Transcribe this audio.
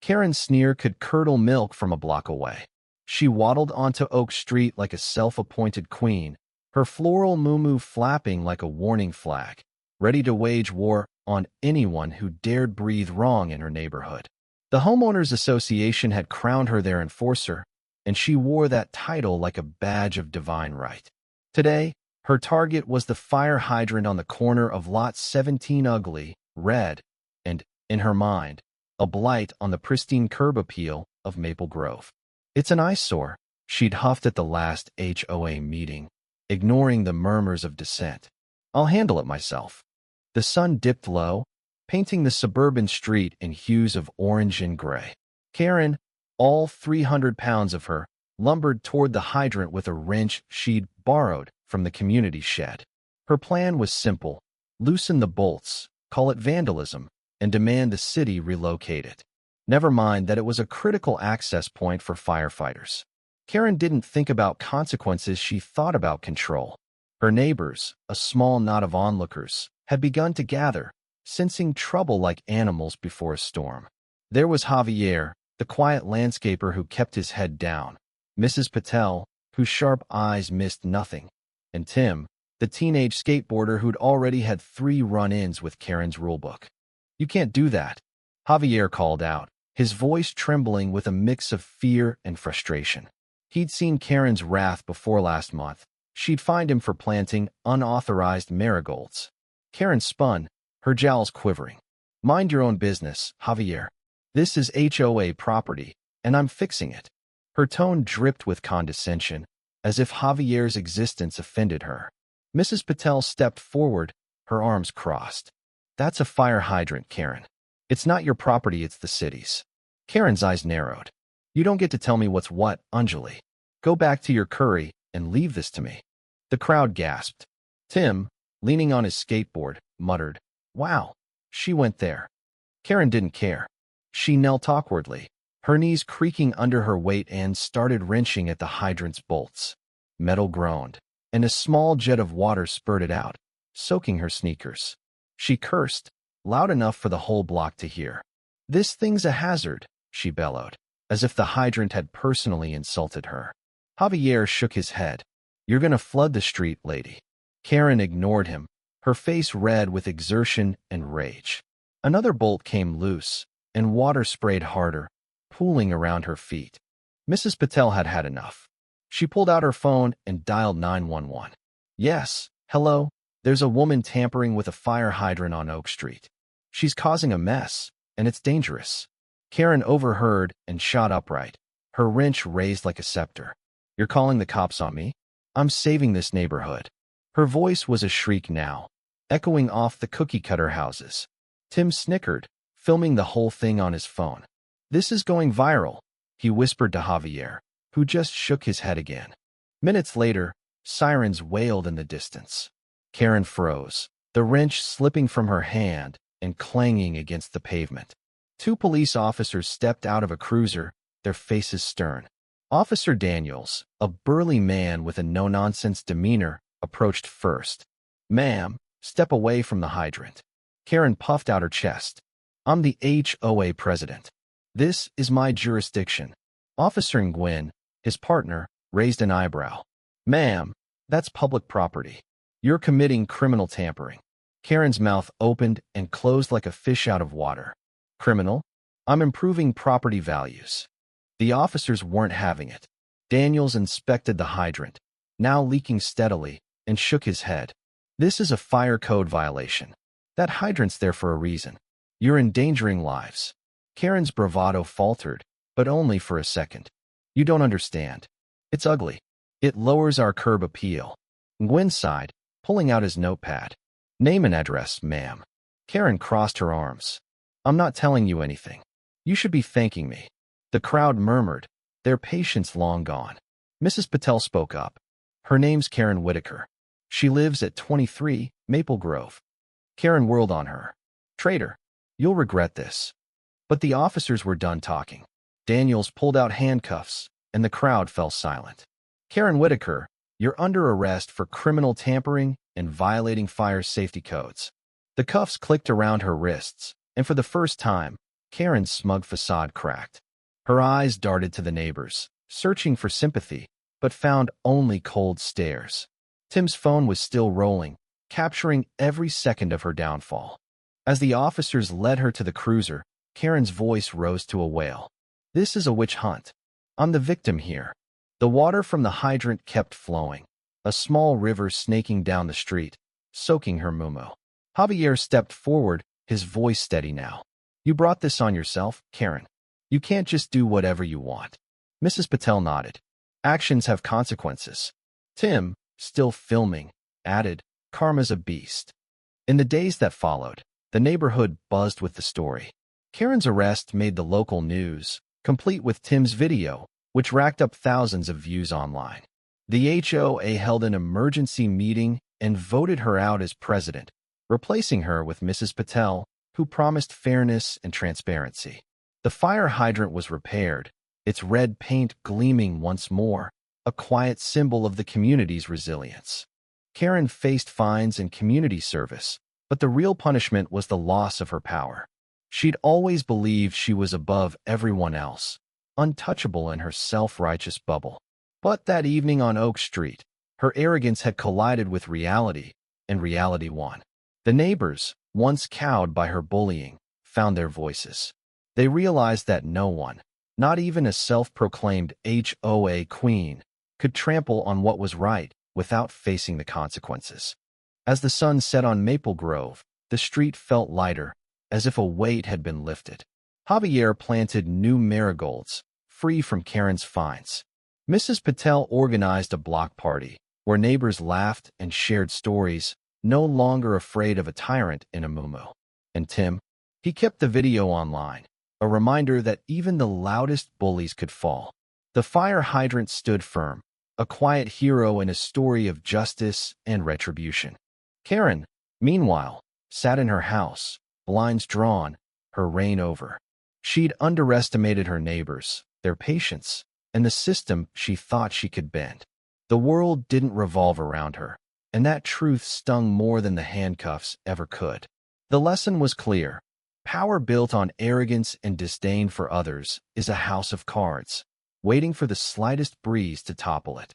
Karen's sneer could curdle milk from a block away. She waddled onto Oak Street like a self-appointed queen, her floral muumuu flapping like a warning flag, ready to wage war on anyone who dared breathe wrong in her neighborhood. The Homeowners Association had crowned her their enforcer, and she wore that title like a badge of divine right. Today, her target was the fire hydrant on the corner of Lot 17, ugly, red, and, in her mind, a blight on the pristine curb appeal of Maple Grove. It's an eyesore, she'd huffed at the last HOA meeting, ignoring the murmurs of dissent. I'll handle it myself. The sun dipped low, painting the suburban street in hues of orange and gray. Karen, all 300 pounds of her, lumbered toward the hydrant with a wrench she'd borrowed from the community shed. Her plan was simple: loosen the bolts, call it vandalism, and demand the city relocate it. Never mind that it was a critical access point for firefighters. Karen didn't think about consequences, she thought about control. Her neighbors, a small knot of onlookers, had begun to gather, sensing trouble like animals before a storm. There was Javier, the quiet landscaper who kept his head down, Mrs. Patel, whose sharp eyes missed nothing, and Tim, the teenage skateboarder who'd already had 3 run-ins with Karen's rulebook. "You can't do that," Javier called out, his voice trembling with a mix of fear and frustration. He'd seen Karen's wrath before last month. She'd fined him for planting unauthorized marigolds. Karen spun, her jowls quivering. "Mind your own business, Javier. This is HOA property, and I'm fixing it." Her tone dripped with condescension, as if Javier's existence offended her. Mrs. Patel stepped forward, her arms crossed. "That's a fire hydrant, Karen. It's not your property, it's the city's." Karen's eyes narrowed. "You don't get to tell me what's what, Anjali. Go back to your curry and leave this to me." The crowd gasped. Tim, leaning on his skateboard, muttered, "Wow, she went there." Karen didn't care. She knelt awkwardly, her knees creaking under her weight, and started wrenching at the hydrant's bolts. Metal groaned, and a small jet of water spurted out, soaking her sneakers. She cursed, loud enough for the whole block to hear. "This thing's a hazard," she bellowed, as if the hydrant had personally insulted her. Javier shook his head. "You're gonna flood the street, lady." Karen ignored him, her face red with exertion and rage. Another bolt came loose, and water sprayed harder, pooling around her feet. Mrs. Patel had had enough. She pulled out her phone and dialed 911. "Yes, hello, there's a woman tampering with a fire hydrant on Oak Street. She's causing a mess, and it's dangerous." Karen overheard and shot upright, her wrench raised like a scepter. "You're calling the cops on me? I'm saving this neighborhood." Her voice was a shriek now, echoing off the cookie-cutter houses. Tim snickered, filming the whole thing on his phone. "This is going viral," he whispered to Javier, who just shook his head again. Minutes later, sirens wailed in the distance. Karen froze, the wrench slipping from her hand and clanging against the pavement. 2 police officers stepped out of a cruiser, their faces stern. Officer Daniels, a burly man with a no-nonsense demeanor, approached first. "Ma'am, step away from the hydrant." Karen puffed out her chest. "I'm the HOA president. This is my jurisdiction." Officer Nguyen, his partner, raised an eyebrow. "Ma'am, that's public property. You're committing criminal tampering." Karen's mouth opened and closed like a fish out of water. "Criminal? I'm improving property values." The officers weren't having it. Daniels inspected the hydrant, now leaking steadily, and shook his head. "This is a fire code violation. That hydrant's there for a reason. You're endangering lives." Karen's bravado faltered, but only for a second. "You don't understand. It's ugly. It lowers our curb appeal." Nguyen sighed, pulling out his notepad. "Name and address, ma'am." Karen crossed her arms. "I'm not telling you anything. You should be thanking me." The crowd murmured, their patience long gone. Mrs. Patel spoke up. "Her name's Karen Whitaker. She lives at 23 Maple Grove." Karen whirled on her. "Traitor, you'll regret this." But the officers were done talking. Daniels pulled out handcuffs, and the crowd fell silent. "Karen Whitaker, you're under arrest for criminal tampering and violating fire safety codes." The cuffs clicked around her wrists, and for the first time, Karen's smug facade cracked. Her eyes darted to the neighbors, searching for sympathy, but found only cold stares. Tim's phone was still rolling, capturing every second of her downfall. As the officers led her to the cruiser, Karen's voice rose to a wail. "This is a witch hunt. I'm the victim here." The water from the hydrant kept flowing, a small river snaking down the street, soaking her muumuu. Javier stepped forward, his voice steady now. "You brought this on yourself, Karen. You can't just do whatever you want." Mrs. Patel nodded. "Actions have consequences." Tim, still filming, added, "Karma's a beast." In the days that followed, the neighborhood buzzed with the story. Karen's arrest made the local news, complete with Tim's video, which racked up thousands of views online. The HOA held an emergency meeting and voted her out as president, replacing her with Mrs. Patel, who promised fairness and transparency. The fire hydrant was repaired, its red paint gleaming once more, a quiet symbol of the community's resilience. Karen faced fines and community service, but the real punishment was the loss of her power. She'd always believed she was above everyone else, untouchable in her self-righteous bubble. But that evening on Oak Street, her arrogance had collided with reality, and reality won. The neighbors, once cowed by her bullying, found their voices. They realized that no one, not even a self-proclaimed HOA queen, could trample on what was right without facing the consequences. As the sun set on Maple Grove, the street felt lighter, as if a weight had been lifted. Javier planted new marigolds, free from Karen's fines. Mrs. Patel organized a block party, where neighbors laughed and shared stories, no longer afraid of a tyrant in a muumuu. And Tim? He kept the video online, a reminder that even the loudest bullies could fall. The fire hydrant stood firm, a quiet hero in a story of justice and retribution. Karen, meanwhile, sat in her house, blinds drawn, her reign over. She'd underestimated her neighbors, their patience, and the system she thought she could bend. The world didn't revolve around her, and that truth stung more than the handcuffs ever could. The lesson was clear. Power built on arrogance and disdain for others is a house of cards, waiting for the slightest breeze to topple it.